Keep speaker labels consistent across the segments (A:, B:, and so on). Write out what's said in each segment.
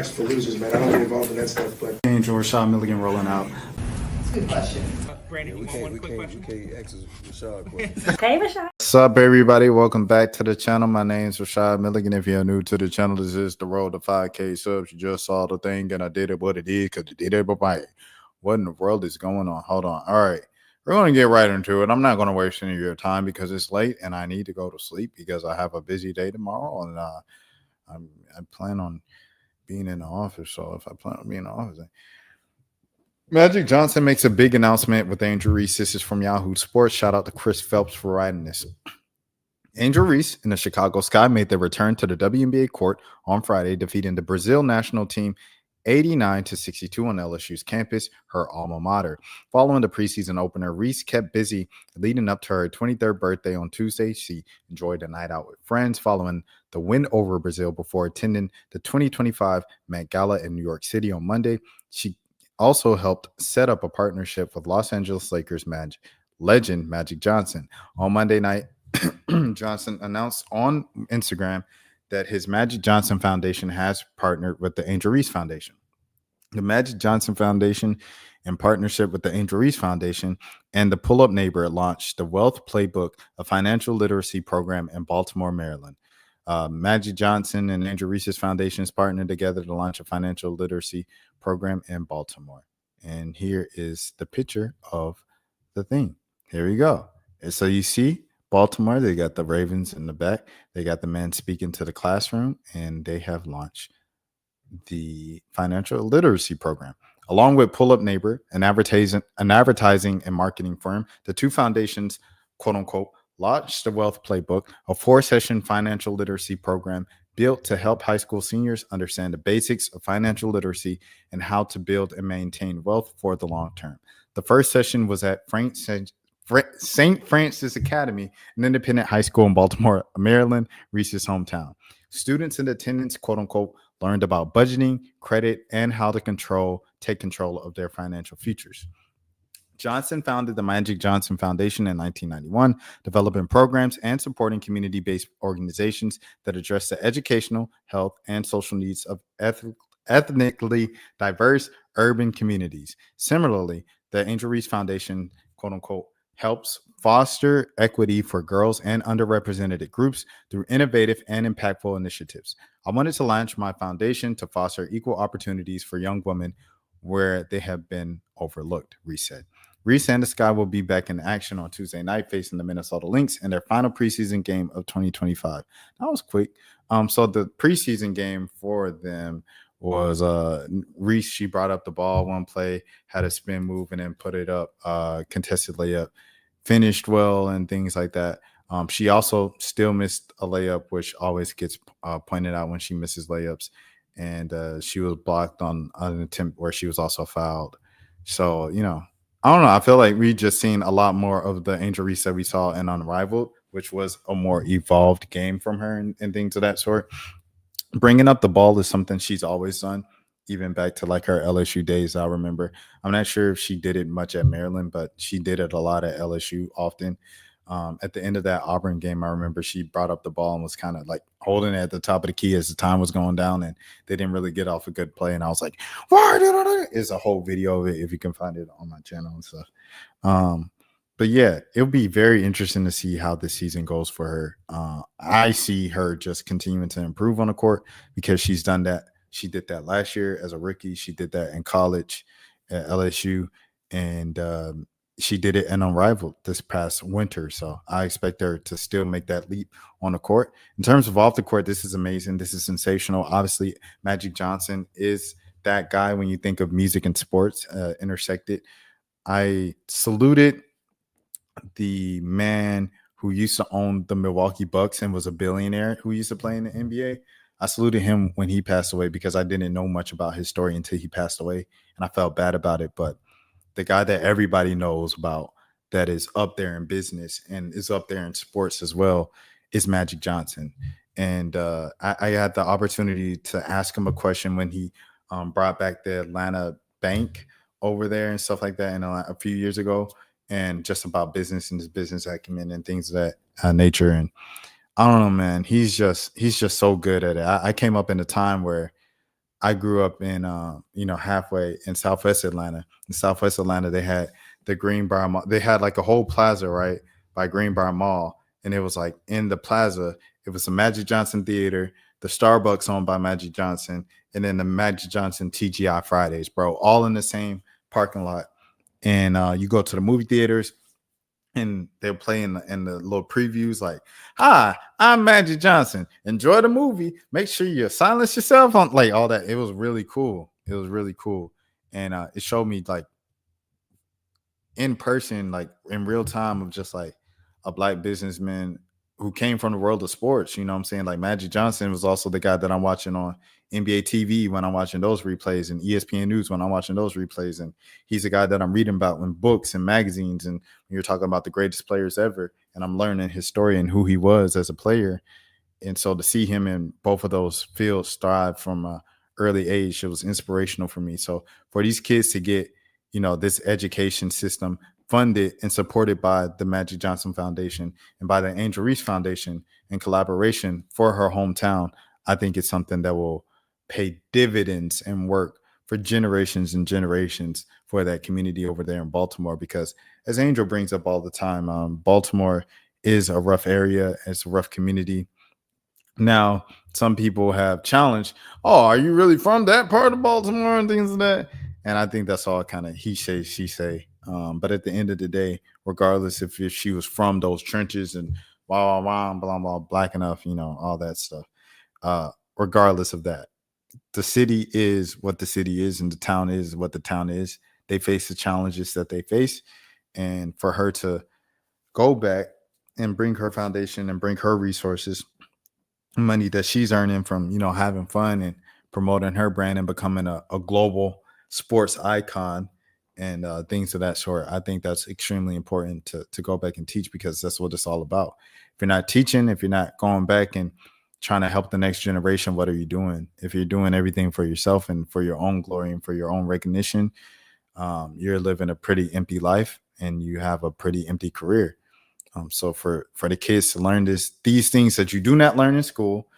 A: Facts for losers, man. I don't get involved in that stuff, but
B: Angel Rashad Milligan rolling out.
C: That's a good question.
D: Brandon,
E: We can't ask Rashad questions.
C: Hey, Rashad.
B: What's up, everybody? Welcome back to the channel. My name is Rashad Milligan. If you're new to the channel, this is the road to 5K subs. You just saw the thing, and I did it what it is because it did it. But what in the world is going on? Hold on. All right. We're going to get right into it. I'm not going to waste any of your time because it's late and I need to go to sleep because I have a busy day tomorrow. And I plan on being in the office. So if I plan on being in the office, Magic Johnson makes a big announcement with Angel Reese. This is from Yahoo Sports. Shout out to Chris Phelps for writing this. Angel Reese and the Chicago Sky made their return to the WNBA court on Friday, defeating the Brazil national team 89-62 on LSU's campus, her alma mater. Following the preseason opener, Reese kept busy leading up to her 23rd birthday on Tuesday. She enjoyed a night out with friends following the win over Brazil before attending the 2025 Met Gala in New York City on Monday. She also helped set up a partnership with Los Angeles Lakers legend Magic Johnson. On Monday night, Johnson announced on Instagram that his Magic Johnson Foundation has partnered with the Angel Reese Foundation. The Magic Johnson Foundation, in partnership with the Angel Reese Foundation and the Pull Up Neighbor, launched the Wealth Playbook, a financial literacy program in Baltimore, Maryland. Magic Johnson and Angel Reese's foundations partnered together to launch a financial literacy program in Baltimore. And here is the picture of the thing. Here we go. And so you see Baltimore, they got the Ravens in the back. They got the man speaking to the classroom, and they have launched the financial literacy program. Along with Pull Up Neighbor, an advertising and marketing firm, the two foundations, quote unquote, launched the Wealth Playbook, a 4-session financial literacy program built to help high school seniors understand the basics of financial literacy and how to build and maintain wealth for the long term. The first session was at St. Francis Academy, an independent high school in Baltimore, Maryland, Reese's hometown. Students in attendance, quote unquote, learned about budgeting, credit, and how to take control of their financial futures. Johnson founded the Magic Johnson Foundation in 1991, developing programs and supporting community-based organizations that address the educational, health, and social needs of ethnically diverse urban communities. Similarly, the Angel Reese Foundation, quote unquote, helps foster equity for girls and underrepresented groups through innovative and impactful initiatives. I wanted to launch my foundation to foster equal opportunities for young women where they have been overlooked, Reese said. Reese and the Sky will be back in action on Tuesday night facing the Minnesota Lynx in their final preseason game of 2025. That was quick. So the preseason game for them was Reese. She brought up the ball one play, had a spin move, and then put it up, contested layup, finished well, and things like that. She also still missed a layup, which always gets pointed out when she misses layups. And she was blocked on an attempt where she was also fouled. So, I don't know. I feel like we just seen a lot more of the Angel Reese that we saw in Unrivaled, which was a more evolved game from her and things of that sort. Bringing up the ball is something she's always done, even back to like her LSU days. I remember. I'm not sure if she did it much at Maryland, but she did it a lot at LSU often. At the end of that Auburn game, I remember she brought up the ball and was kind of like holding it at the top of the key as the time was going down, and they didn't really get off a good play. And I was like, "Why did I?" It's a whole video of it if you can find it on my channel and stuff. But yeah, it'll be very interesting to see how this season goes for her. I see her just continuing to improve on the court because she's done that. She did that last year as a rookie. She did that in college at LSU, and she did it in Unrivaled this past winter. So I expect her to still make that leap on the court. In terms of off the court, this is amazing. This is sensational. Obviously, Magic Johnson is that guy when you think of music and sports intersected. I saluted the man who used to own the Milwaukee Bucks and was a billionaire who used to play in the NBA. I saluted him when he passed away because I didn't know much about his story until he passed away, and I felt bad about it. But the guy that everybody knows about that is up there in business and is up there in sports as well is Magic Johnson. And I had the opportunity to ask him a question when he brought back the Atlanta bank over there and stuff like that a few years ago, and just about business and his business acumen and things of that nature. And I don't know, man, he's just so good at it. I came up in a time where I grew up in halfway in Southwest Atlanta. In Southwest Atlanta, they had the Greenbrier Mall. They had like a whole plaza right by Greenbrier Mall, and it was like in the plaza. It was the Magic Johnson Theater, the Starbucks owned by Magic Johnson, and then the Magic Johnson TGI Fridays, bro, all in the same parking lot. And you go to the movie theaters, and they'll play in the little previews like, "Hi, I'm Magic Johnson. Enjoy the movie. Make sure you silence yourself on," like all that. It was really cool. It was really cool, and it showed me like in person, like in real time, of just like a black businessman who came from the world of sports. You know what I'm saying? Like Magic Johnson was also the guy that I'm watching on NBA TV when I'm watching those replays, and ESPN News when I'm watching those replays. And he's the guy that I'm reading about in books and magazines. And when you're talking about the greatest players ever, and I'm learning his story and who he was as a player. And so to see him in both of those fields thrive from a early age, it was inspirational for me. So for these kids to get, this education system funded and supported by the Magic Johnson Foundation and by the Angel Reese Foundation in collaboration for her hometown, I think it's something that will pay dividends and work for generations and generations for that community over there in Baltimore. Because as Angel brings up all the time, Baltimore is a rough area. It's a rough community. Now, some people have challenged, "Oh, are you really from that part of Baltimore?" and things like that. And I think that's all kind of he say, she say. But at the end of the day, regardless if she was from those trenches and blah, blah, blah, blah, black enough, all that stuff. Regardless of that, the city is what the city is, and the town is what the town is. They face the challenges that they face. And for her to go back and bring her foundation and bring her resources, money that she's earning from having fun and promoting her brand and becoming a global sports icon and things of that sort, I think that's extremely important to go back and teach, because that's what it's all about. If you're not teaching, if you're not going back and trying to help the next generation, what are you doing? If you're doing everything for yourself and for your own glory and for your own recognition, you're living a pretty empty life and you have a pretty empty career. So for the kids to learn these things that you do not learn in school,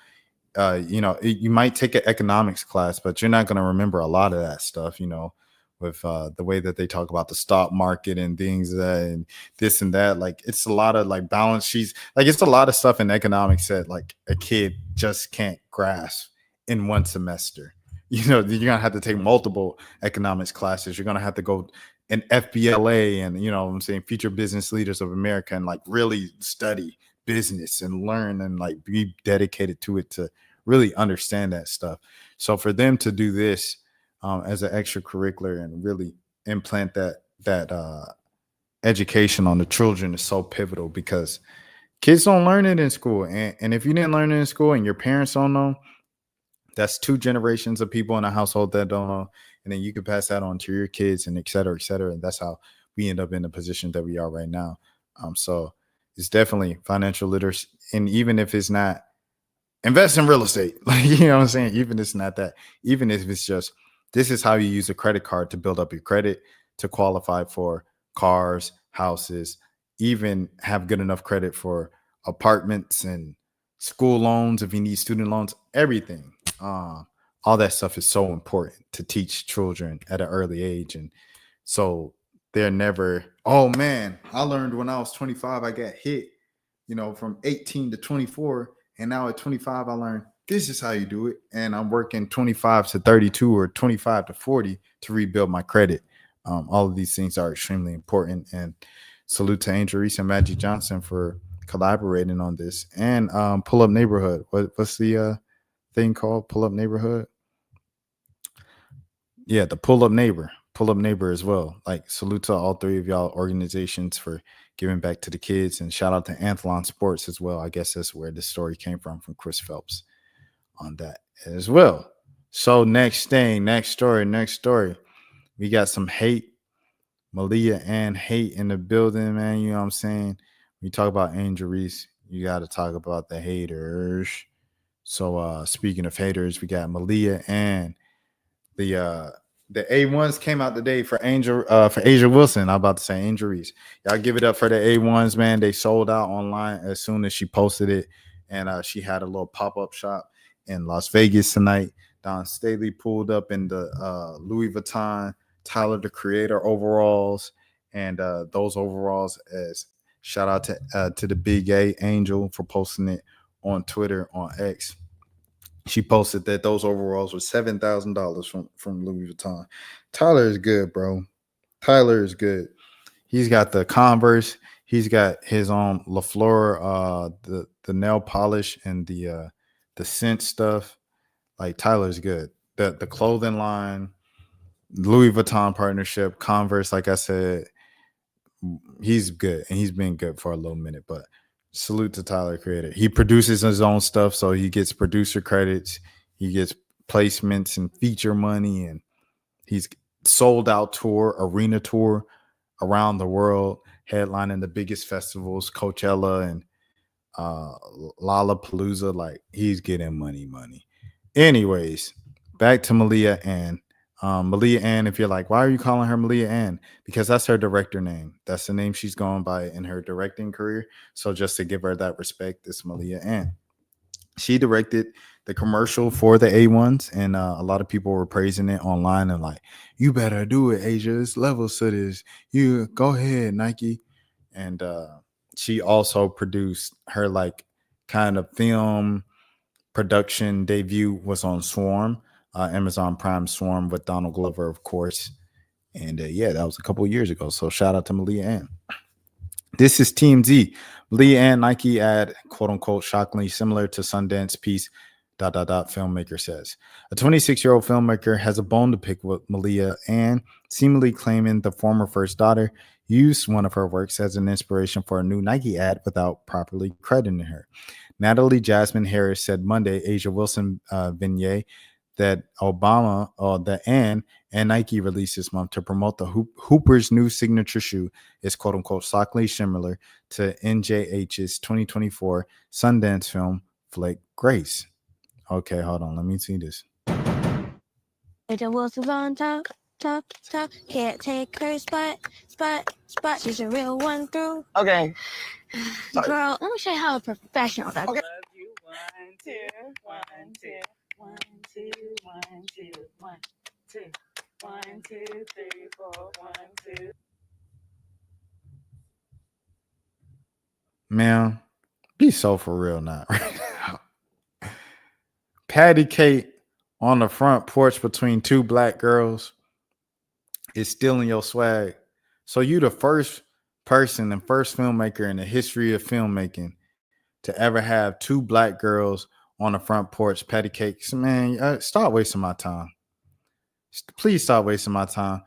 B: you might take an economics class, but you're not going to remember a lot of that stuff, with the way that they talk about the stock market and things and this and that. Like, it's a lot of like balance sheets. Like, it's a lot of stuff in economics that like a kid just can't grasp in one semester. You're going to have to take multiple economics classes. You're going to have to go an FBLA and, what I'm saying, Future Business Leaders of America, and like really study business and learn and like be dedicated to it to really understand that stuff. So for them to do this as an extracurricular and really implant that education on the children is so pivotal, because kids don't learn it in school. And if you didn't learn it in school and your parents don't know, that's 2 generations of people in a household that don't know. And then you can pass that on to your kids and et cetera, et cetera. And that's how we end up in the position that we are right now. So it's definitely financial literacy. And even if it's not, invest in real estate, like, what I'm saying? Even if it's not that, even if it's just, this is how you use a credit card to build up your credit, to qualify for cars, houses, even have good enough credit for apartments and school loans, if you need student loans, everything. All that stuff is so important to teach children at an early age. And so they're never, "Oh man, I learned when I was 25, I got hit, from 18 to 24. And now at 25, I learned this is how you do it. And I'm working 25 to 32 or 25 to 40 to rebuild my credit." All of these things are extremely important. And salute to Angel Reese and Magic Johnson for collaborating on this. And Pull Up Neighborhood. What's the thing called? Pull Up Neighborhood? Yeah, the Pull Up Neighbor as well. Like, salute to all 3 of y'all organizations for giving back to the kids, and shout out to Anthlon Sports as well. I guess that's where this story came from Chris Phelps on that as well. So next story. We got some hate, Malia and hate in the building, man. You know what I'm saying? When you talk about Angel Reese, you got to talk about the haters. So speaking of haters, we got Malia and the A1s came out today for Asia Wilson. I'm about to say Angel Reese. Y'all give it up for the A1s, man. They sold out online as soon as she posted it. And she had a little pop-up shop in Las Vegas tonight Don Staley pulled up in the Louis Vuitton Tyler the Creator overalls, and those overalls as shout out to the Big A Angel for posting it on Twitter on X. She posted that those overalls were $7,000 from Louis Vuitton. Tyler is good, bro. Tyler is good. He's got the Converse. He's got his own LaFleur, the nail polish and the scent stuff. Like Tyler's good. The clothing line, Louis Vuitton partnership, Converse. Like I said, he's good, and he's been good for a little minute. But salute to Tyler Creator. He produces his own stuff, so he gets producer credits. He gets placements and feature money, and he's sold out tour, arena tour around the world, headlining the biggest festivals, Coachella and Lollapalooza. Like he's getting money. Anyways, back to Malia Ann. Malia Ann, if you're like, why are you calling her Malia Ann? Because that's her director name. That's the name she's going by in her directing career. So just to give her that respect, it's Malia Ann. She directed the commercial for the A1s, and a lot of people were praising it online and like, you better do it, Asia. It's levels to this. You go ahead, Nike. And she also produced her like kind of film production debut was on Swarm, Amazon Prime Swarm with Donald Glover, of course. And yeah, that was a couple of years ago. So shout out to Malia Ann. This is Team Z. Malia Ann Nike ad, quote unquote, shockingly similar to Sundance piece. Filmmaker says a 26-year-old filmmaker has a bone to pick with Malia Ann, seemingly claiming the former first daughter used one of her works as an inspiration for a new Nike ad without properly crediting her. Natalie Jasmine Harris said Monday, Asia Wilson Vignette, that Obama, the Ann, and Nike released this month to promote the Hooper's new signature shoe is quote unquote shockingly similar to NJH's 2024 Sundance film flick Grace. Okay, hold on. Let me see this.
C: Asia Wilson's on top. Can't take her spot. She's a real one through.
D: Okay.
C: Girl, let me show you how a professional does.
D: Okay.
C: Love you. 1, 2, 1, 2, 1, 2, 1, 2, 1, 2, 1, 2, 3, 4, 1, 2.
B: Man, be so for real now. Patty cake on the front porch between two black girls is stealing your swag. So you the first person and first filmmaker in the history of filmmaking to ever have two black girls on the front porch patty cakes. Man, stop wasting my time. Please stop wasting my time.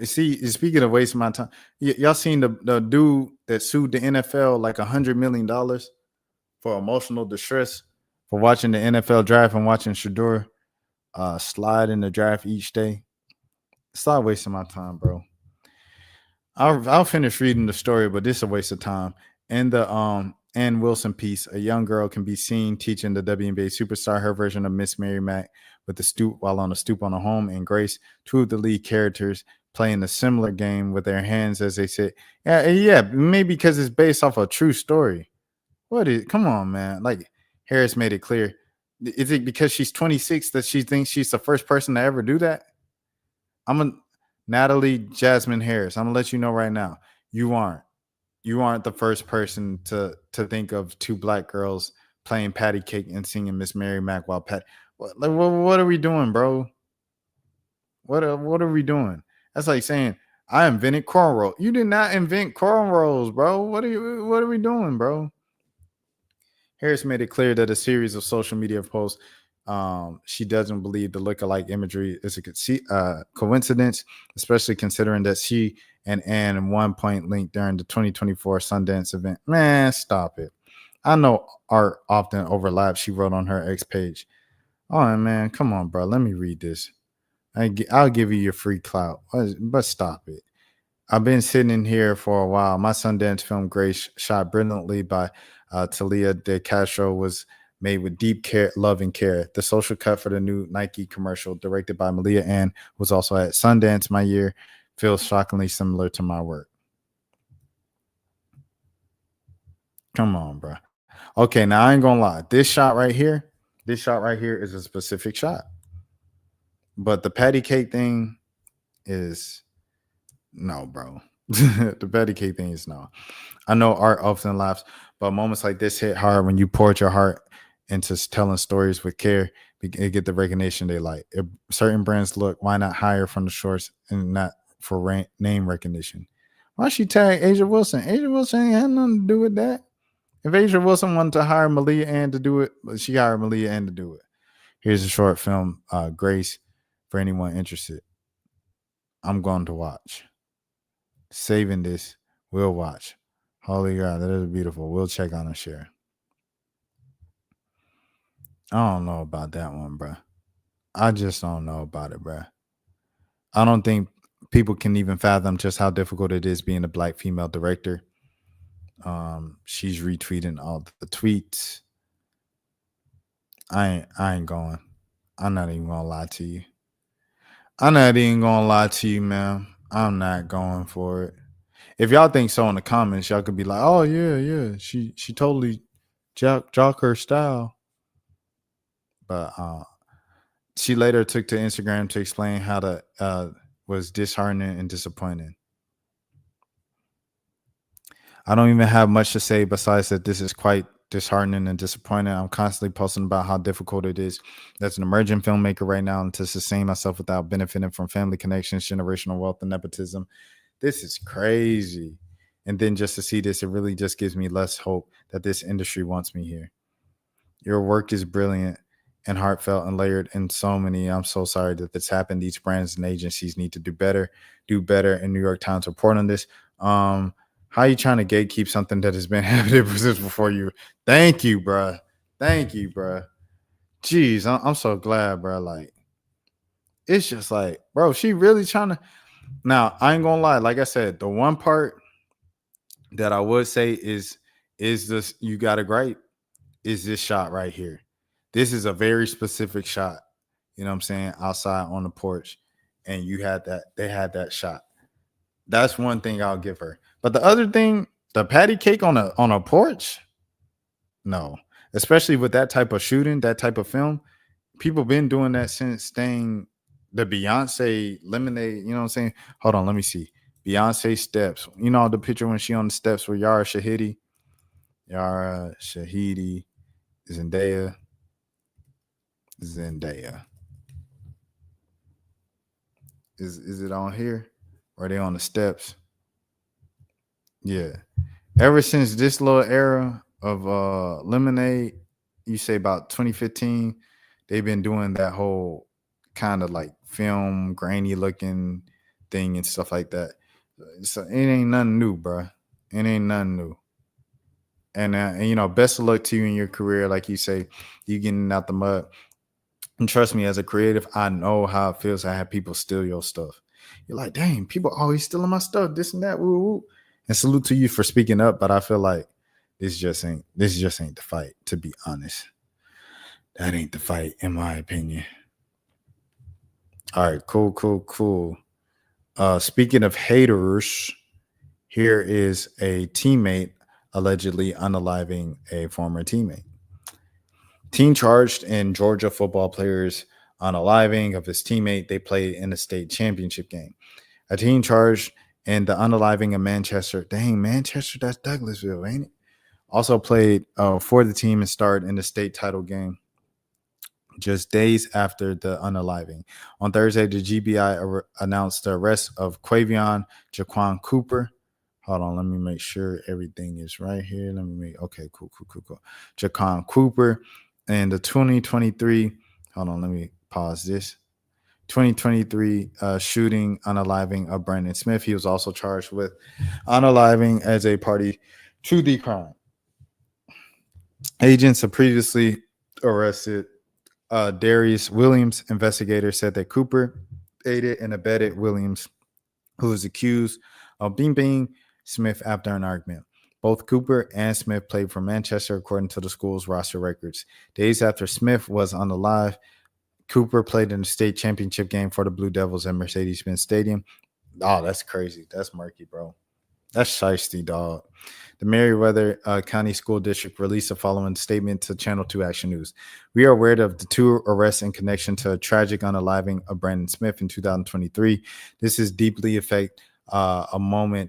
B: See, speaking of wasting my time, y'all seen the dude that sued the NFL like $100 million for emotional distress for watching the NFL draft and watching Shador slide in the draft each day? Stop wasting my time, bro. I'll finish reading the story, but this is a waste of time. In the Ann Wilson piece, a young girl can be seen teaching the WNBA superstar her version of Miss Mary Mack with the stoop while on a stoop on a home. And Grace, two of the lead characters, playing a similar game with their hands as they sit. Yeah, maybe because it's based off a true story. Come on, man. Like Harris made it clear. Is it because she's 26 that she thinks she's the first person to ever do that? Natalie Jasmine Harris. I'm gonna let you know right now. You aren't the first person to think of two black girls playing patty cake and singing Miss Mary Mack while what are we doing, bro? What are we doing? That's like saying I invented cornrows. You did not invent cornrows, bro. What are we doing, bro? Harris made it clear that a series of social media posts, she doesn't believe the look-alike imagery is a coincidence, especially considering that she and Ann at one point linked during the 2024 Sundance event. Man, stop it. I know art often overlaps, she wrote on her X page. Oh, man, come on, bro. Let me read this. I'll give you your free clout, but stop it. I've been sitting in here for a while. My Sundance film, Grace, shot brilliantly by Talia de Castro, was made with deep care, love, and care. The social cut for the new Nike commercial, directed by Malia Ann, was also at Sundance my year. Feels shockingly similar to my work. Come on, bro. Okay, now I ain't gonna lie. This shot right here is a specific shot. But the patty cake thing is no, bro. The patty cake thing is no. I know art often laughs, but moments like this hit hard when you poured your heart into telling stories with care. They get the recognition they like. If certain brands look, why not hire from the shorts and not for name recognition? Why she tag Asia Wilson? Asia Wilson ain't had nothing to do with that. If Asia Wilson wanted to hire Malia Ann to do it, she hired Malia Ann to do it. Here's a short film, Grace, for anyone interested. I'm going to watch. Saving this, we'll watch. Holy God, that is beautiful. We'll check on and share. I don't know about that one, bro. I just don't know about it, bro. I don't think people can even fathom just how difficult it is being a black female director. She's retweeting all the tweets. I ain't going. I'm not even gonna lie to you. I'm not even gonna lie to you, man. I'm not going for it. If y'all think so in the comments, y'all could be like, "Oh yeah, she totally jock her style." But she later took to Instagram to explain how the was disheartening and disappointing. I don't even have much to say besides that this is quite disheartening and disappointing. I'm constantly posting about how difficult it is as an emerging filmmaker right now and to sustain myself without benefiting from family connections, generational wealth, and nepotism. This is crazy. And then just to see this, it really just gives me less hope that this industry wants me here. Your work is brilliant and heartfelt and layered in so many. I'm so sorry that this happened. These brands and agencies need to do better. And New York Times report on this. How are you trying to gatekeep something that has been happening since before you? Thank you, bro. Jeez, I'm so glad, bro. Like, it's just like, bro, she really trying to. Now, I ain't gonna lie. Like I said, the one part that I would say is this, you got a gripe, is this shot right here. This is a very specific shot. You know what I'm saying? Outside on the porch. And they had that shot. That's one thing I'll give her. But the other thing, the patty cake on a porch, no. Especially with that type of shooting, that type of film, people been doing that since the Beyonce Lemonade. You know what I'm saying? Hold on, let me see. Beyonce steps. You know the picture when she on the steps with Yara Shahidi, Zendaya. Is it on here? Or are they on the steps? Yeah. Ever since this little era of Lemonade, you say about 2015, they've been doing that whole kind of like film, grainy looking thing and stuff like that. So it ain't nothing new, bro. It ain't nothing new. And you know, best of luck to you in your career. Like you say, you getting out the mud. And trust me, as a creative, I know how it feels to have people steal your stuff. You're like, dang, people always stealing my stuff, this and that, woo woo. And salute to you for speaking up, but I feel like this just ain't the fight, to be honest. That ain't the fight, in my opinion. All right, cool. Speaking of haters, here is a teammate allegedly unaliving a former teammate. Teen charged in Georgia football players unaliving of his teammate. They played in a state championship game. A teen charged in the unaliving of Manchester. Dang, Manchester, that's Douglasville, ain't it? Also played for the team and starred in the state title game just days after the unaliving. On Thursday, the GBI announced the arrest of Quavion Jaquan Cooper. Hold on, let me make sure everything is right here. Okay, cool. Jaquan Cooper and the 2023, hold on, let me pause this. 2023 shooting unaliving of Brandon Smith. He was also charged with unaliving as a party to the crime. Agents have previously arrested Darius Williams. Investigators said that Cooper aided and abetted Williams, who was accused of being Smith after an argument. Both Cooper and Smith played for Manchester, according to the school's roster records. Days after Smith was unalive, Cooper played in the state championship game for the Blue Devils at Mercedes-Benz Stadium. Oh, that's crazy. That's murky, bro. That's shiesty, dog. The Meriwether County School District released the following statement to Channel 2 Action News. We are aware of the 2 arrests in connection to a tragic unaliving of Brandon Smith in 2023. This is deeply affect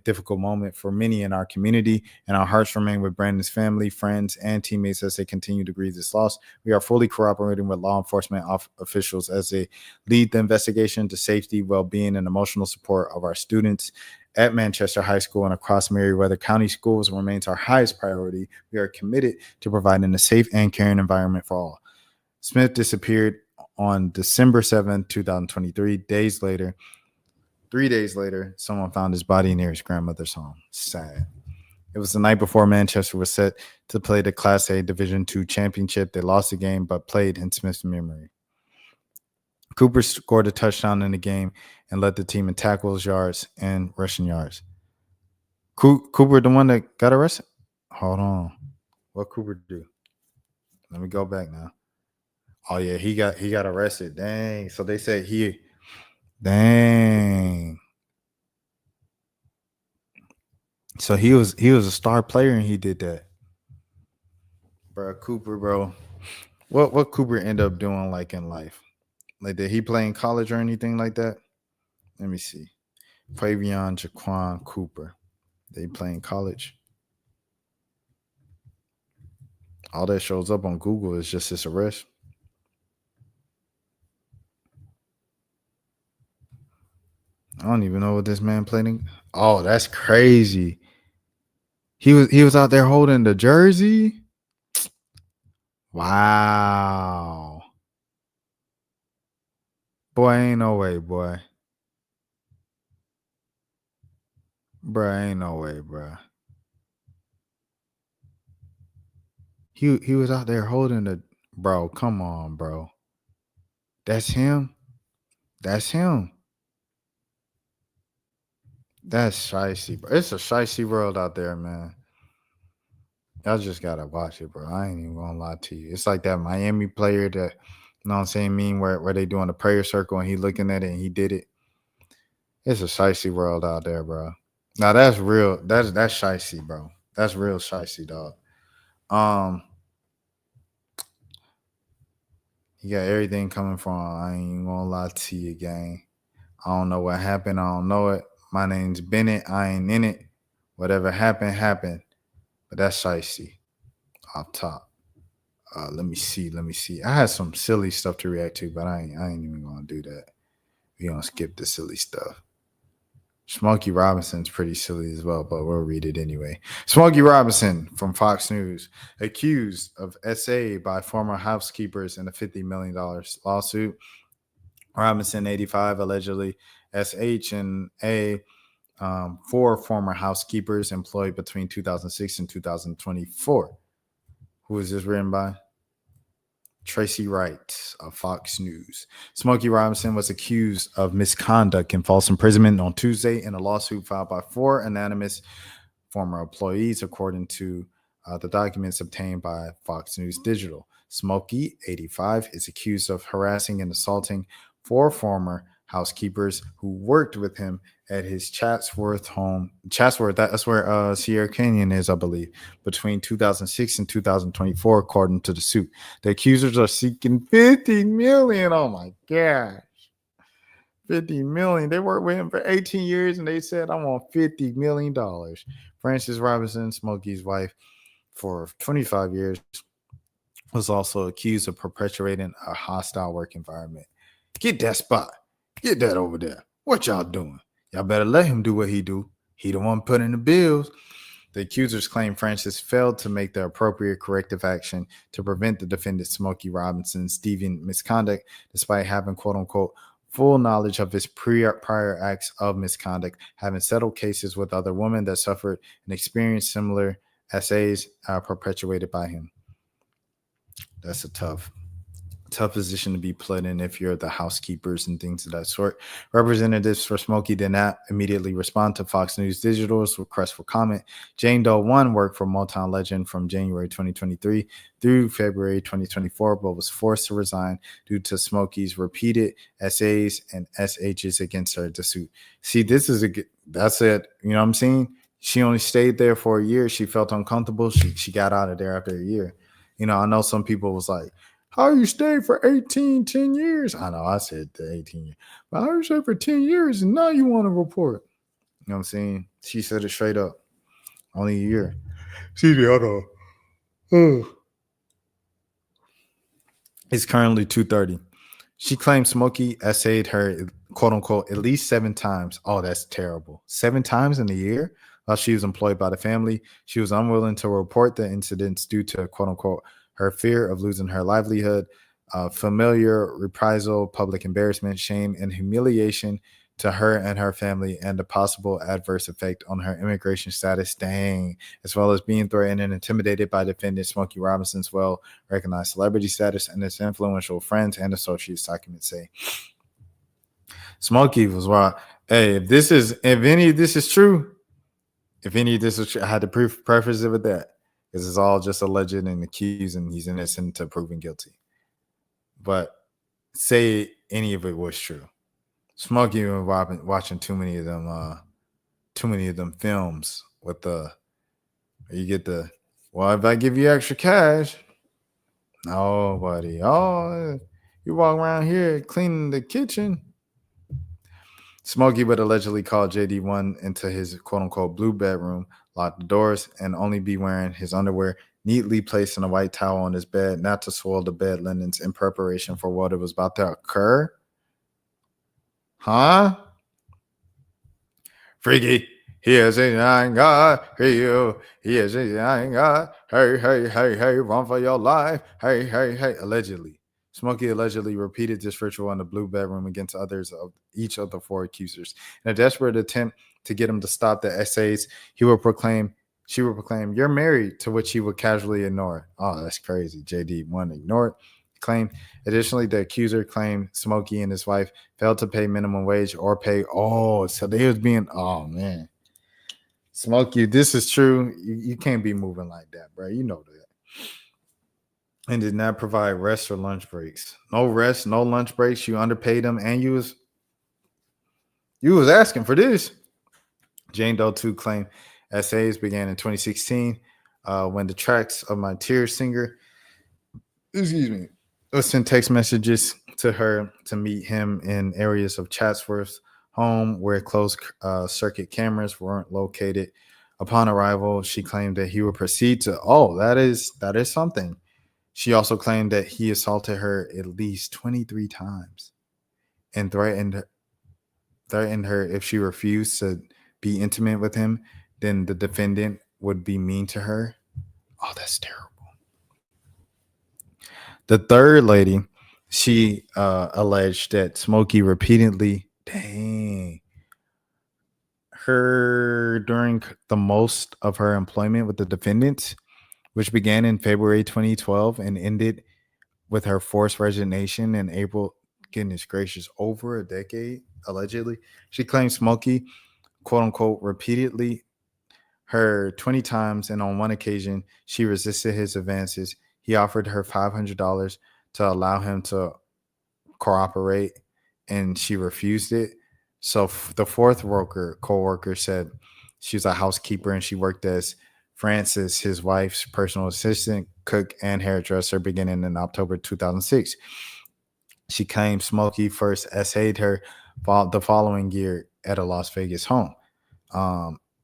B: difficult moment for many in our community, and our hearts remain with Brandon's family, friends, and teammates as they continue to grieve this loss. We are fully cooperating with law enforcement officials as they lead the investigation to safety, well-being, and emotional support of our students at Manchester High School and across Meriwether County Schools remains our highest priority. We are committed to providing a safe and caring environment for all. Smith disappeared on December 7th, 2023. 3 days later, someone found his body near his grandmother's home. Sad. It was the night before Manchester was set to play the Class A Division II championship. They lost the game, but played in Smith's memory. Cooper scored a touchdown in the game and led the team in tackles, yards, and rushing yards. Cooper, the one that got arrested? Hold on. What Cooper do? Let me go back now. Oh yeah, he got arrested. Dang. So they said dang. So he was a star player and he did that. Bro, Cooper, bro. What Cooper end up doing like in life? Like, did he play in college or anything like that? Let me see. Quavion Jaquan Cooper. They play in college. All that shows up on Google is just his arrest. I don't even know what this man played in. Oh, that's crazy. He was out there holding the jersey. Wow. Boy, ain't no way, boy. Bruh, ain't no way, bruh. He was out there holding the bro. Come on, bro. That's him. That's him. That's shicey, bro. It's a shicey world out there, man. Y'all just gotta watch it, bro. I ain't even gonna lie to you. It's like that Miami player that, you know what I'm saying, where they doing the prayer circle and he looking at it and he did it. It's a shicey world out there, bro. Now that's real. That's shicey, bro. That's real shicey, dog. You got everything coming from. I ain't even gonna lie to you, gang. I don't know what happened. I don't know it. My name's Bennett. I ain't in it. Whatever happened, happened. But that's shicey. Off top. Let me see. I had some silly stuff to react to, but I ain't even gonna do that. We gonna skip the silly stuff. Smokey Robinson's pretty silly as well, but we'll read it anyway. Smokey Robinson from Fox News, accused of SA by former housekeepers in a $50 million lawsuit. Robinson, 85, allegedly SH and A, 4 former housekeepers employed between 2006 and 2024. Who is this written by? Tracy Wright of Fox News. Smokey Robinson was accused of misconduct and false imprisonment on Tuesday in a lawsuit filed by 4 anonymous former employees, according to the documents obtained by Fox News Digital. Smokey, 85, is accused of harassing and assaulting 4 former housekeepers who worked with him at his Chatsworth home. Chatsworth, that's where Sierra Canyon is, I believe, between 2006 and 2024, according to the suit. The accusers are seeking $50 million. Oh my gosh. $50 million. They worked with him for 18 years and they said, I want $50 million. Frances Robinson, Smokey's wife for 25 years, was also accused of perpetuating a hostile work environment. Get that spot. Get that over there. What y'all doing? Y'all better let him do what he do. He the one putting the bills. The accusers claim Francis failed to make the appropriate corrective action to prevent the defendant Smokey Robinson's deviant misconduct, despite having, quote unquote, full knowledge of his prior acts of misconduct, having settled cases with other women that suffered and experienced similar SAs perpetuated by him. That's a tough position to be put in if you're the housekeepers and things of that sort. Representatives for Smokey did not immediately respond to Fox News Digital's request for comment. Jane Doe 1 worked for Motown legend from January 2023 through February 2024, but was forced to resign due to Smokey's repeated SAs and SHs against her to suit. See, that's it. You know what I'm saying? She only stayed there for a year. She felt uncomfortable. She got out of there after a year. You know, I know some people was like, how you stay for 10 years? I know I said the 18 years. But how you stay for 10 years and now you want to report? You know what I'm saying? She said it straight up. Only a year. Excuse me, hold on. It's currently 2:30. She claimed Smokey essayed her, quote unquote, at least 7 times. Oh, that's terrible. 7 times in a year while she was employed by the family. She was unwilling to report the incidents due to, quote unquote, her fear of losing her livelihood, familiar reprisal, public embarrassment, shame, and humiliation to her and her family, and the possible adverse effect on her immigration status, dang, as well as being threatened and intimidated by defendant Smokey Robinson's well-recognized celebrity status and his influential friends and associates, documents say. Smokey was wild. Hey, if any of this is true, I had to preface it with that. This is all just alleged and accused, and he's innocent until proven guilty. But say any of it was true. Smokey was watching too many of them films with you get the, well, if I give you extra cash, no, buddy. Oh, you walk around here cleaning the kitchen. Smokey would allegedly call JD1 into his quote unquote blue bedroom, lock the doors, and only be wearing his underwear neatly placed in a white towel on his bed, not to soil the bed linens in preparation for what was about to occur. Huh? Freaky. He is a God. He is a God. Hey, run for your life. Hey. Allegedly. Smokey allegedly repeated this ritual in the blue bedroom against others of each of the 4 accusers. In a desperate attempt to get him to stop the essays, she would proclaim, you're married, to which he would casually ignore. Oh, that's crazy. JD1 ignored. Claim. Additionally, the accuser claimed Smokey and his wife failed to pay minimum wage or pay. Oh, so they was being. Oh man, Smokey, this is true. You can't be moving like that, bro. You know that. And did not provide rest or lunch breaks. No rest, no lunch breaks. You underpaid them, and you was asking for this. Jane Doe 2 claimed essays began in 2016 when the tracks of my tears singer. Excuse me. Sent text messages to her to meet him in areas of Chatsworth's home where closed circuit cameras weren't located. Upon arrival, she claimed that he would proceed to, that is something. She also claimed that he assaulted her at least 23 times and threatened her if she refused to be intimate with him, then the defendant would be mean to her. Oh, that's terrible. The third lady, she alleged that Smokey repeatedly, her during the most of her employment with the defendants, which began in February 2012 and ended with her forced resignation in April. Goodness gracious, over a decade, allegedly. She claimed Smokey, quote unquote, repeatedly her 20 times, and on one occasion, she resisted his advances. He offered her $500 to allow him to cooperate, and she refused it. So the fourth co-worker said she was a housekeeper, and she worked as Francis, his wife's personal assistant, cook, and hairdresser beginning in October 2006. She claimed Smokey first essayed her the following year at a Las Vegas home.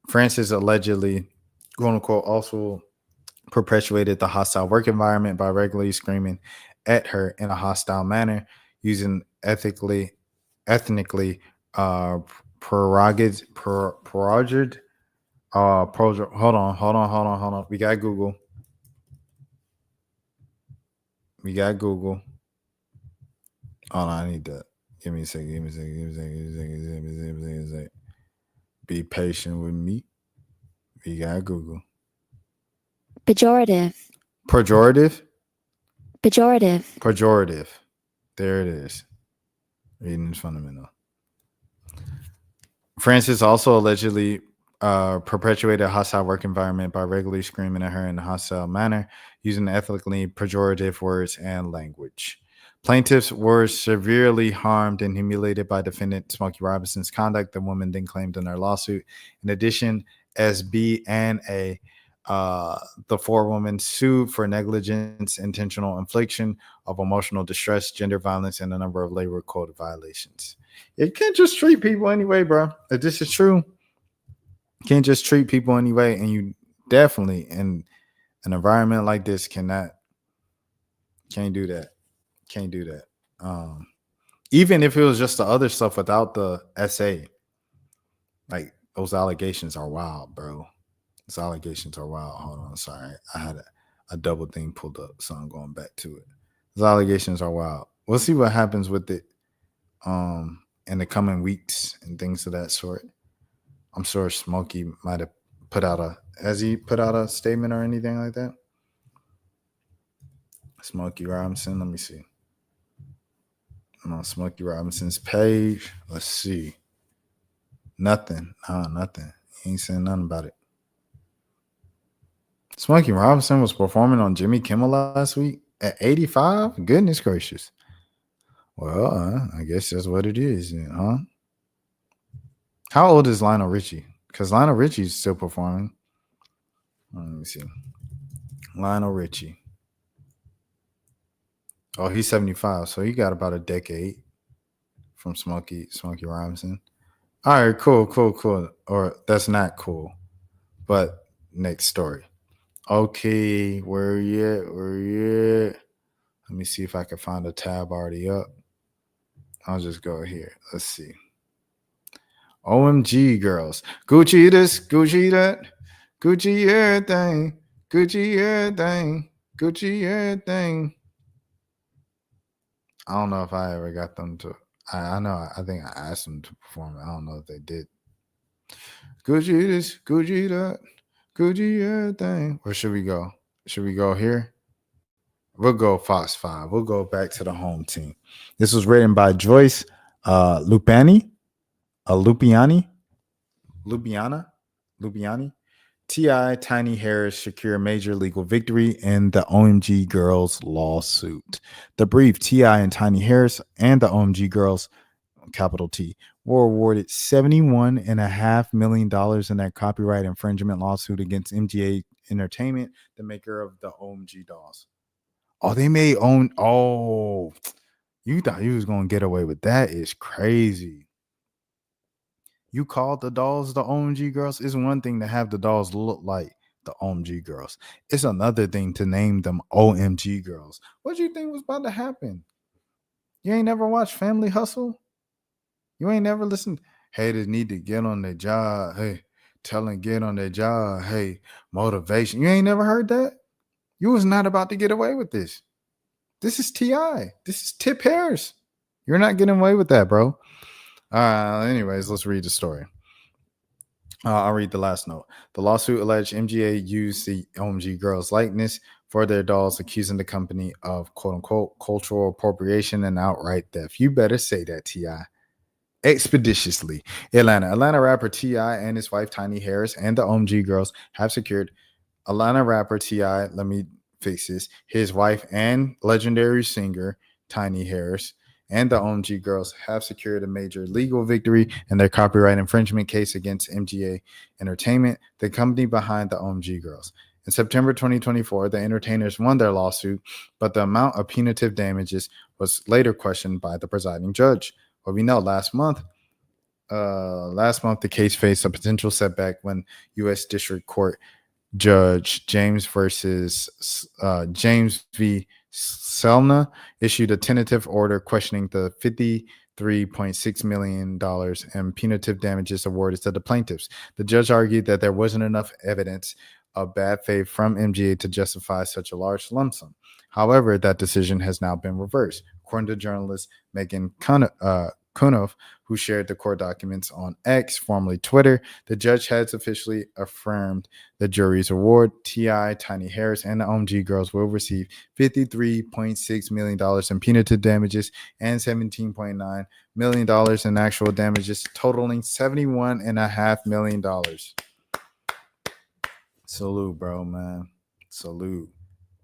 B: Francis allegedly, quote unquote, also perpetuated the hostile work environment by regularly screaming at her in a hostile manner, using ethnically prorogated. Hold on. We got Google. Hold on, I need that. Give me a second. Be patient with me. We got Google.
D: Pejorative.
B: There it is. Reading is fundamental. Francis also allegedly perpetuated a hostile work environment by regularly screaming at her in a hostile manner, using ethnically pejorative words and language. Plaintiffs were severely harmed and humiliated by defendant Smokey Robinson's conduct, the woman then claimed in her lawsuit. In addition, SB and A. The four women sued for negligence, intentional infliction of emotional distress, gender violence, and a number of labor code violations. You can't just treat people anyway, bro. If this is true, you can't just treat people anyway. And you definitely, in an environment like this, can't do that. Can't do that. Even if it was just the other stuff without the SA, like those allegations are wild, bro. Those allegations are wild. Hold on, sorry. I had a double thing pulled up, so I'm going back to it. Those allegations are wild. We'll see what happens with it in the coming weeks and things of that sort. I'm sure Smokey might have has he put out a statement or anything like that? Smokey Robinson, let me see. I'm on Smokey Robinson's page. Let's see. Nothing. Nothing. He ain't saying nothing about it. Smokey Robinson was performing on Jimmy Kimmel last week at 85? Goodness gracious. Well, I guess that's what it is, huh? How old is Lionel Richie? Because Lionel Richie's still performing. Let me see. Lionel Richie. Oh, he's 75, so he got about a decade from Smokey Robinson. All right, cool. Or that's not cool. But next story. Okay, where you at? Let me see if I can find a tab already up. I'll just go here. Let's see. OMG girls. Gucci this, Gucci that, Gucci everything, Gucci everything, Gucci everything. I don't know if I ever got them to. I think I asked them to perform. I don't know if they did. Gucci this, Gucci that, Gucci everything. Where should we go? Should we go here? We'll go Fox 5. We'll go back to the home team. This was written by Joyce Lupiani. T.I. Tiny Harris secure major legal victory in the OMG Girlz lawsuit. The brief, T.I. and Tiny Harris and the OMG Girlz, capital T, were awarded $71.5 million in their copyright infringement lawsuit against MGA Entertainment, the maker of the OMG dolls. Oh, they made own. Oh, you thought you was going to get away with that? Is crazy. You called the dolls the OMG Girls. It's one thing to have the dolls look like the OMG Girls. It's another thing to name them OMG Girls. What do you think was about to happen? You ain't never watched Family Hustle? You ain't never listened? Haters need to get on their job. Hey, tell them get on their job. Hey, motivation. You ain't never heard that? You was not about to get away with this. This is T.I. This is Tip Harris. You're not getting away with that, bro. Anyways, let's read the story. I'll read the last note. The lawsuit alleged MGA used the OMG Girls likeness for their dolls, accusing the company of quote-unquote cultural appropriation and outright theft. You better say that, T.I. Expeditiously. Atlanta rapper T.I. and his wife Tiny Harris and the OMG Girls have secured Atlanta rapper T.I. Let me fix this. His wife and legendary singer Tiny Harris and the OMG Girls have secured a major legal victory in their copyright infringement case against MGA Entertainment, the company behind the OMG Girls. In September 2024, the entertainers won their lawsuit, but the amount of punitive damages was later questioned by the presiding judge. Well, we know last month the case faced a potential setback when U.S. District Court Judge James v. Selna issued a tentative order questioning the $53.6 million in punitive damages awarded to the plaintiffs. The judge argued that there wasn't enough evidence of bad faith from MGA to justify such a large lump sum. However, that decision has now been reversed. According to journalist Megan Kunoff, who shared the court documents on X, formerly Twitter, the judge has officially affirmed the jury's award. T.I., Tiny Harris, and the OMG Girls will receive $53.6 million in punitive damages and $17.9 million in actual damages, totaling $71.5 million. Salute, bro, man. Salute.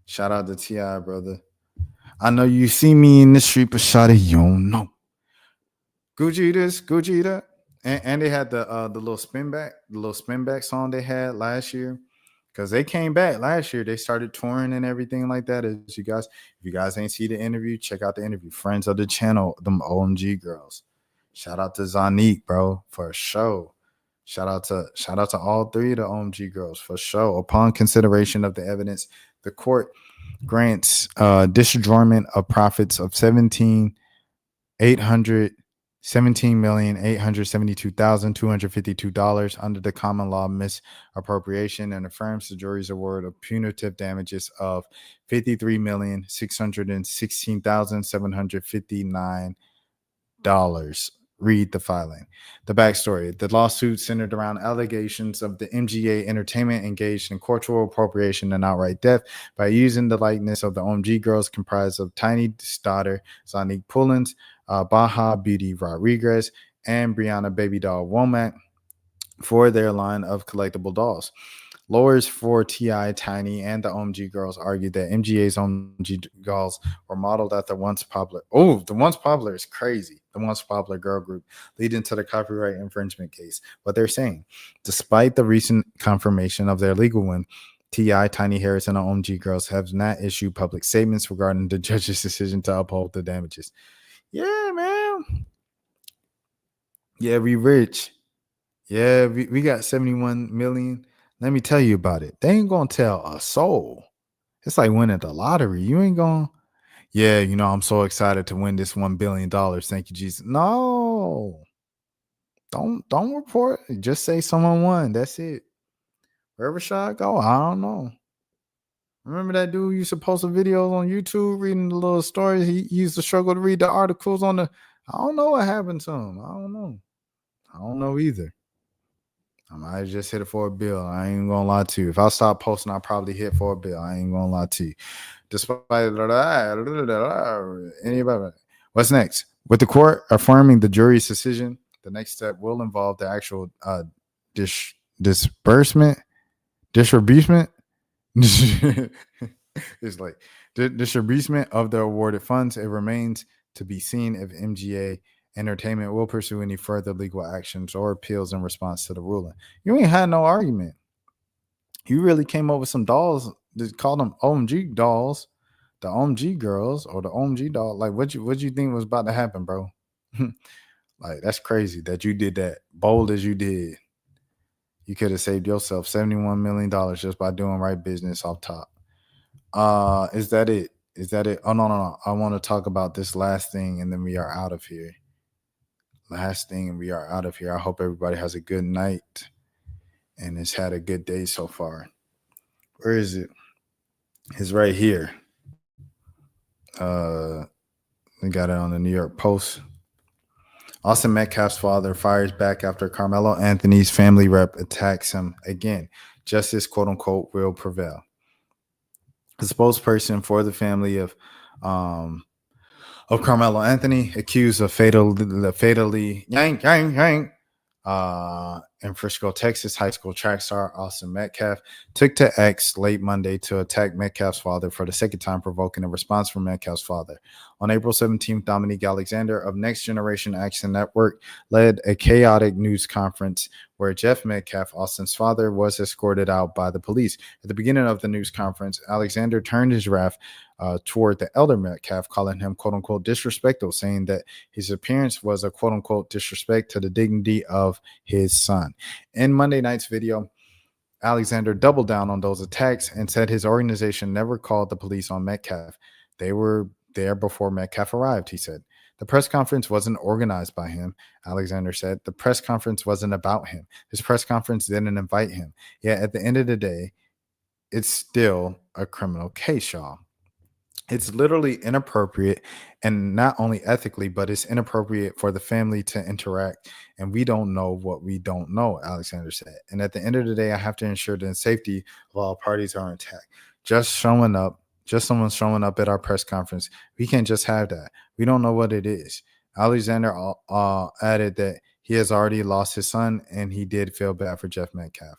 B: Shout out to T.I., brother. I know you see me in the street, but shout it, you don't know. Gucci this, Gucci that. And they had the little spin back song they had last year. Because they came back last year. They started touring and everything like that. As you guys, if you guys ain't see the interview, check out the interview. Friends of the channel, them OMG girls. Shout out to Zanique, bro, for a show. Shout out to all three of the OMG girls for show. Upon consideration of the evidence, the court grants disgorgement of profits of $17,872,252 under the common law misappropriation and affirms the jury's award of punitive damages of $53,616,759. Read the filing. The backstory. The lawsuit centered around allegations of the MGA Entertainment engaged in cultural appropriation and outright theft by using the likeness of the OMG girls comprised of Tiny's daughter, Zanique Pullins, Baja Beauty Rodriguez, and Brianna Baby Doll Womack for their line of collectible dolls. Lawyers for T.I., Tiny, and the OMG girls argued that MGA's OMG dolls were modeled after once popular. Oh, the once popular is crazy. The once popular girl group, leading to the copyright infringement case. What they're saying, despite the recent confirmation of their legal win, T.I., Tiny Harris, and the OMG girls have not issued public statements regarding the judge's decision to uphold the damages. Yeah, man. Yeah, we rich. Yeah, we got 71 million. Let me tell you about it. They ain't gonna tell a soul. It's like winning the lottery. You ain't gonna, yeah, I'm so excited to win this $1 billion. Thank you, Jesus. No. Don't report. Just say someone won. That's it. Wherever shall I go? I don't know. Remember that dude who used to post the videos on YouTube reading the little stories? He used to struggle to read the articles on the. I don't know what happened to him. I don't know either. I might just hit it for a bill. I ain't gonna lie to you. If I stop posting, I'll probably hit for a bill. I ain't gonna lie to you. Despite anybody. What's next? With the court affirming the jury's decision, the next step will involve the actual distribution. It's like the distribution of the awarded funds. It remains to be seen if MGA Entertainment will pursue any further legal actions or appeals in response to the ruling. You ain't had no argument. You really came up with some dolls that called them OMG dolls, the OMG girls, or the OMG doll. Like, what you think was about to happen, bro? Like, that's crazy that you did that. Bold as you did. You could have saved yourself $71 million just by doing right business off top. Is that it? Oh, no. I want to talk about this last thing, and then we are out of here. Last thing, and we are out of here. I hope everybody has a good night and has had a good day so far. Where is it? It's right here. We got it on the New York Post. Austin Metcalf's father fires back after Carmelo Anthony's family rep attacks him again. Justice, quote unquote, will prevail. The spokesperson for the family of Carmelo Anthony, accused of fatally in Frisco, Texas, high school track star Austin Metcalf took to X late Monday to attack Metcalf's father for the second time, provoking a response from Metcalf's father. On April 17th, Dominique Alexander of Next Generation Action Network led a chaotic news conference where Jeff Metcalf, Austin's father, was escorted out by the police. At the beginning of the news conference, Alexander turned his wrath toward the elder Metcalf, calling him, quote unquote, disrespectful, saying that his appearance was a, quote unquote, disrespect to the dignity of his son. In Monday night's video, Alexander doubled down on those attacks and said his organization never called the police on Metcalf. They were there before Metcalf arrived, he said. The press conference wasn't organized by him, Alexander said. The press conference wasn't about him. His press conference didn't invite him. Yet at the end of the day, it's still a criminal case, y'all. It's literally inappropriate, and not only ethically, but it's inappropriate for the family to interact. And we don't know what we don't know, Alexander said. And at the end of the day, I have to ensure the safety of all parties are intact. Just someone showing up at our press conference, we can't just have that. We don't know what it is. Alexander added that he has already lost his son, and he did feel bad for Jeff Metcalf.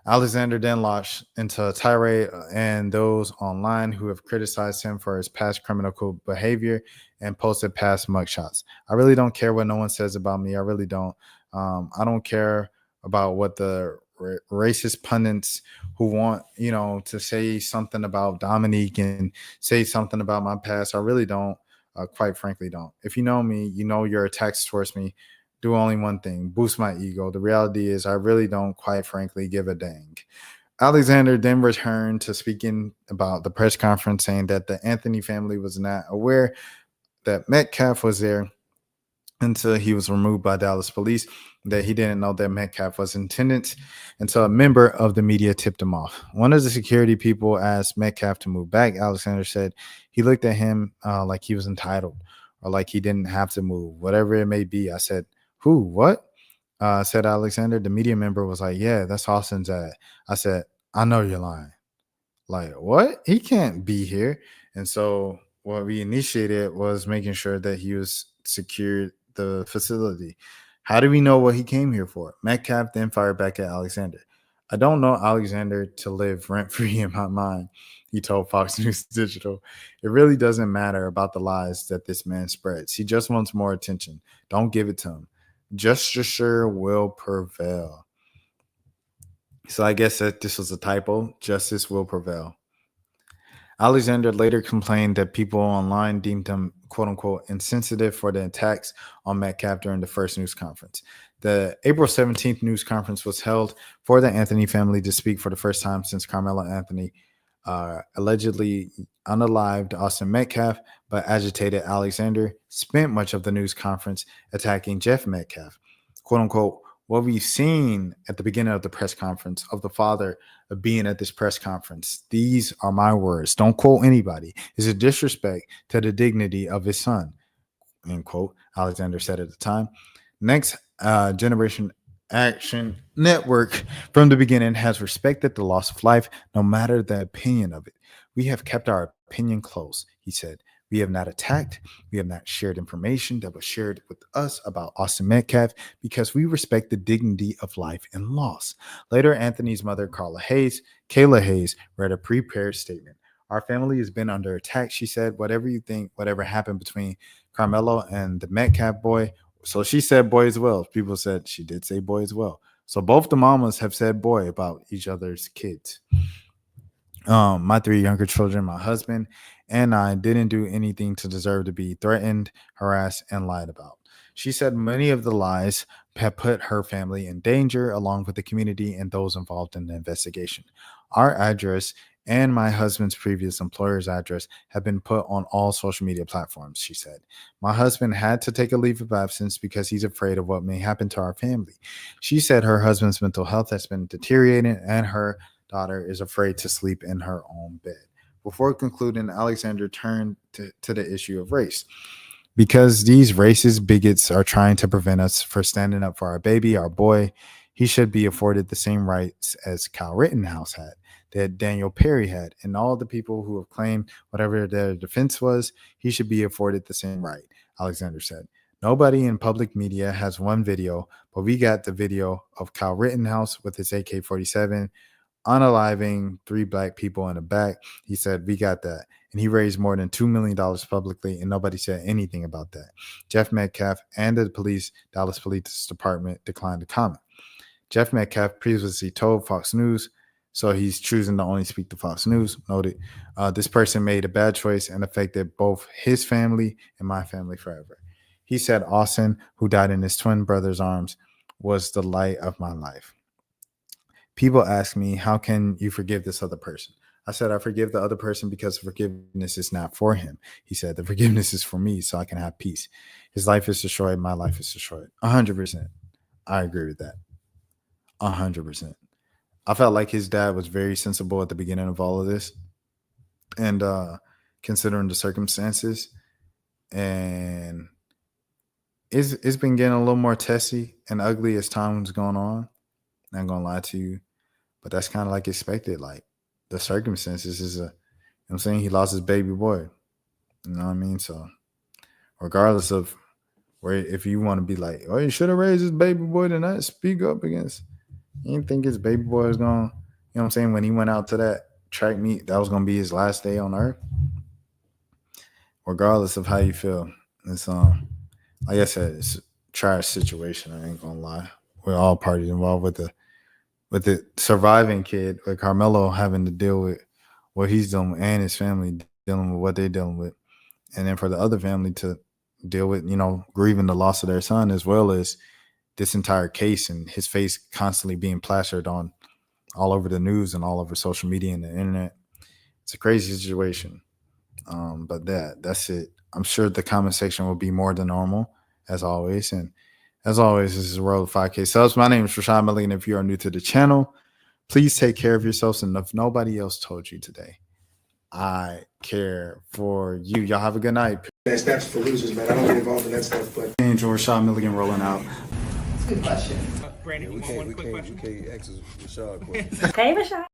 B: Alexander then launched into a tirade and those online who have criticized him for his past criminal behavior and posted past mugshots. I really don't care what no one says about me. I really don't. I don't care about what the racist pundits who want, to say something about Dominique and say something about my past. I really don't. Quite frankly, don't. If you know me, you know your attacks towards me do only one thing: boost my ego. The reality is, I really don't, quite frankly, give a dang. Alexander then returned to speaking about the press conference, saying that the Anthony family was not aware that Metcalf was there until he was removed by Dallas police, that he didn't know that Metcalf was in attendance until a member of the media tipped him off. One of the security people asked Metcalf to move back. Alexander said he looked at him like he was entitled or like he didn't have to move, whatever it may be. I said, who, what? Said Alexander. The media member was like, yeah, that's Austin's ad. I said, I know you're lying. Like, what? He can't be here. And so what we initiated was making sure that he was secured the facility. How do we know what he came here for? Metcalf then fired back at Alexander. I don't know Alexander to live rent free in my mind, he told Fox News Digital. It really doesn't matter about the lies that this man spreads. He just wants more attention. Don't give it to him. Justice will prevail. So I guess that this was a typo. Justice will prevail. Alexander later complained that people online deemed him, quote unquote, insensitive for the attacks on Metcalf during the first news conference. The April 17th news conference was held for the Anthony family to speak for the first time since Carmelo Anthony allegedly unalived Austin Metcalf, but agitated Alexander spent much of the news conference attacking Jeff Metcalf. Quote unquote, what we've seen at the beginning of the press conference of the father of being at this press conference, these are my words, don't quote anybody, is a disrespect to the dignity of his son, end quote, Alexander said at the time. Next Generation Action Network from the beginning has respected the loss of life, no matter the opinion of it. We have kept our opinion close, he said. We have not attacked. We have not shared information that was shared with us about Austin Metcalf because we respect the dignity of life and loss. Later, Anthony's mother, Kayla Hayes, read a prepared statement. Our family has been under attack, she said. Whatever you think, whatever happened between Carmelo and the Metcalf boy. So she said boy as well. People said she did say boy as well. So both the mamas have said boy about each other's kids. My 3 younger children, my husband, and I didn't do anything to deserve to be threatened, harassed, and lied about. She said many of the lies have put her family in danger, along with the community and those involved in the investigation. Our address and my husband's previous employer's address have been put on all social media platforms, she said. My husband had to take a leave of absence because he's afraid of what may happen to our family. She said her husband's mental health has been deteriorating and her daughter is afraid to sleep in her own bed. Before concluding, Alexander turned to the issue of race. Because these racist bigots are trying to prevent us from standing up for our baby, our boy, he should be afforded the same rights as Kyle Rittenhouse had, that Daniel Perry had, and all the people who have claimed whatever their defense was, he should be afforded the same right, Alexander said. Nobody in public media has one video, but we got the video of Kyle Rittenhouse with his AK-47 unaliving 3 black people in the back. He said, we got that. And he raised more than $2 million publicly, and nobody said anything about that. Jeff Metcalf and the Dallas Police Department declined to comment. Jeff Metcalf previously told Fox News, so he's choosing to only speak to Fox News, noted, this person made a bad choice and affected both his family and my family forever. He said Austin, who died in his twin brother's arms, was the light of my life. People ask me, how can you forgive this other person? I said, I forgive the other person because forgiveness is not for him. He said, the forgiveness is for me so I can have peace. His life is destroyed. My life is destroyed. 100%. I agree with that. 100%. I felt like his dad was very sensible at the beginning of all of this. And considering the circumstances. And it's been getting a little more testy and ugly as time's going on. Not gonna lie to you, but that's kind of like expected. Like the circumstances is I'm saying he lost his baby boy. You know what I mean? So regardless of where, if you want to be like, oh, you should have raised his baby boy tonight, speak up against, He didn't think his baby boy was going, you know what I'm saying, when he went out to that track meet, that was going to be his last day on earth. Regardless of how you feel, it's like I said, it's a trash situation. I ain't gonna lie. We're all parties involved with the surviving kid, with Carmelo having to deal with what he's doing and his family dealing with what they're dealing with, and then for the other family to deal with, grieving the loss of their son, as well as this entire case and his face constantly being plastered on all over the news and all over social media and the internet. It's a crazy situation. But that's it. I'm sure the comment section will be more than normal, as always. And as always, this is the World of 5K Subs. My name is Rashad Milligan. If you are new to the channel, please take care of yourselves. And if nobody else told you today, I care for you. Y'all have a good night.
A: That's for losers, man. I don't get involved in that stuff, but.
B: Angel Rashad Milligan rolling out.
D: Good question.
E: We can't ask Rashad questions.
C: Hey, Rashad.